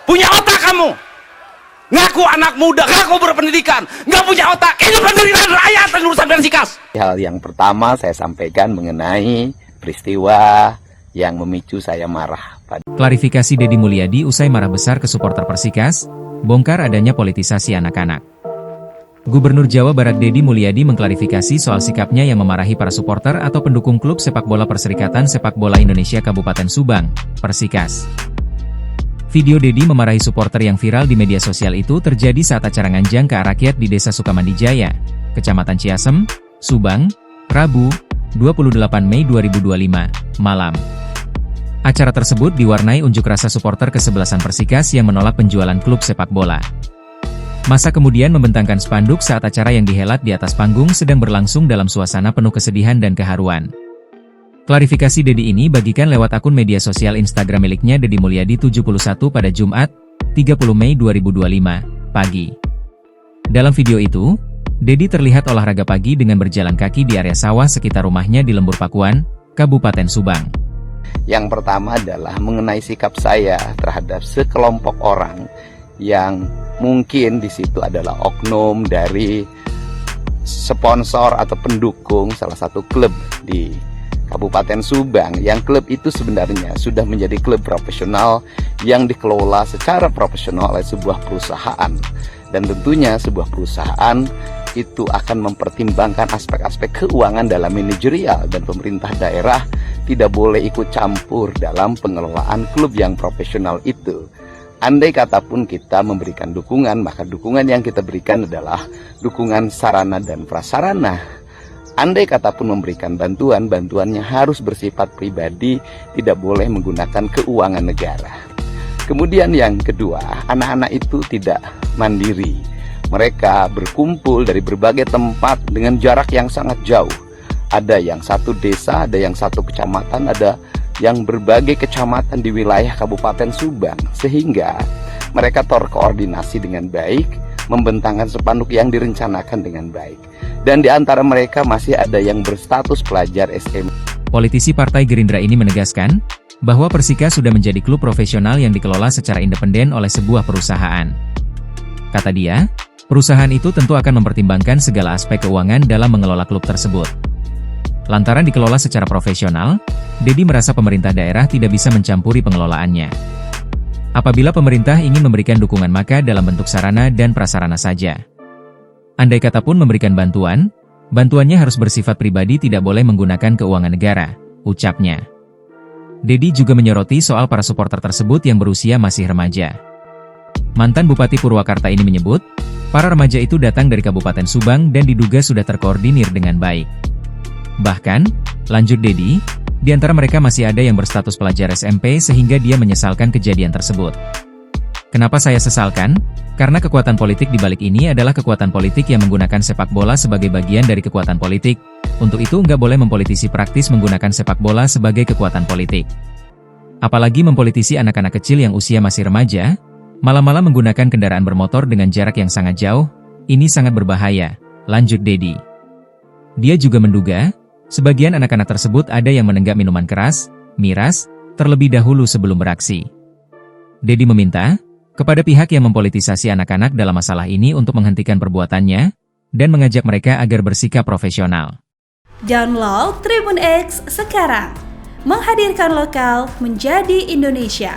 Punya otak kamu. Ngaku anak muda, ngaku berpendidikan, nggak punya otak. Ini penderitaan rakyat dan urusan dengan sikas. Hal yang pertama saya sampaikan mengenai peristiwa yang memicu saya marah. Klarifikasi Deddy Mulyadi usai marah besar ke supporter Persikas, bongkar adanya politisasi anak-anak. Gubernur Jawa Barat Deddy Mulyadi mengklarifikasi soal sikapnya yang memarahi para supporter atau pendukung klub sepak bola Perserikatan Sepak Bola Indonesia Kabupaten Subang, Persikas. Video Deddy memarahi supporter yang viral di media sosial itu terjadi saat acara nganjang ke rakyat di Desa Sukamandijaya, Kecamatan Ciasem, Subang, Rabu, 28 Mei 2025, malam. Acara tersebut diwarnai unjuk rasa supporter kesebelasan Persikas yang menolak penjualan klub sepak bola. Massa kemudian membentangkan spanduk saat acara yang dihelat di atas panggung sedang berlangsung dalam suasana penuh kesedihan dan keharuan. Klarifikasi Deddy ini bagikan lewat akun media sosial Instagram miliknya Deddy Mulyadi 71 pada Jumat, 30 Mei 2025, pagi. Dalam video itu, Deddy terlihat olahraga pagi dengan berjalan kaki di area sawah sekitar rumahnya di Lembur Pakuan, Kabupaten Subang. Yang pertama adalah mengenai sikap saya terhadap sekelompok orang yang mungkin di situ adalah oknum dari sponsor atau pendukung salah satu klub di Kabupaten Subang, yang klub itu sebenarnya sudah menjadi klub profesional yang dikelola secara profesional oleh sebuah perusahaan. Dan tentunya sebuah perusahaan itu akan mempertimbangkan aspek-aspek keuangan dalam manajerial, dan pemerintah daerah tidak boleh ikut campur dalam pengelolaan klub yang profesional itu. Andai kata pun kita memberikan dukungan, maka dukungan yang kita berikan adalah dukungan sarana dan prasarana. Andai kata pun memberikan bantuan, bantuannya harus bersifat pribadi, tidak boleh menggunakan keuangan negara. Kemudian yang kedua, anak-anak itu tidak mandiri. Mereka berkumpul dari berbagai tempat dengan jarak yang sangat jauh. Ada yang satu desa, ada yang satu kecamatan, ada yang berbagai kecamatan di wilayah Kabupaten Subang. Sehingga mereka terkoordinasi dengan baik, membentangkan spanduk yang direncanakan dengan baik. Dan di antara mereka masih ada yang berstatus pelajar SMA. Politisi Partai Gerindra ini menegaskan bahwa Persikas sudah menjadi klub profesional yang dikelola secara independen oleh sebuah perusahaan. Kata dia, perusahaan itu tentu akan mempertimbangkan segala aspek keuangan dalam mengelola klub tersebut. Lantaran dikelola secara profesional, Deddy merasa pemerintah daerah tidak bisa mencampuri pengelolaannya. Apabila pemerintah ingin memberikan dukungan maka dalam bentuk sarana dan prasarana saja. Andai kata pun memberikan bantuan, bantuannya harus bersifat pribadi, tidak boleh menggunakan keuangan negara, ucapnya. Deddy juga menyoroti soal para supporter tersebut yang berusia masih remaja. Mantan Bupati Purwakarta ini menyebut, para remaja itu datang dari Kabupaten Subang dan diduga sudah terkoordinir dengan baik. Bahkan, lanjut Deddy, di antara mereka masih ada yang berstatus pelajar SMP sehingga dia menyesalkan kejadian tersebut. Kenapa saya sesalkan? Karena kekuatan politik di balik ini adalah kekuatan politik yang menggunakan sepak bola sebagai bagian dari kekuatan politik. Untuk itu nggak boleh mempolitisi praktis menggunakan sepak bola sebagai kekuatan politik. Apalagi mempolitisi anak-anak kecil yang usia masih remaja, malah menggunakan kendaraan bermotor dengan jarak yang sangat jauh, ini sangat berbahaya, lanjut Deddy. Dia juga menduga, sebagian anak-anak tersebut ada yang menenggak minuman keras, miras, terlebih dahulu sebelum beraksi. Deddy meminta kepada pihak yang mempolitisasi anak-anak dalam masalah ini untuk menghentikan perbuatannya, dan mengajak mereka agar bersikap profesional. Download Tribun X sekarang, menghadirkan lokal menjadi Indonesia.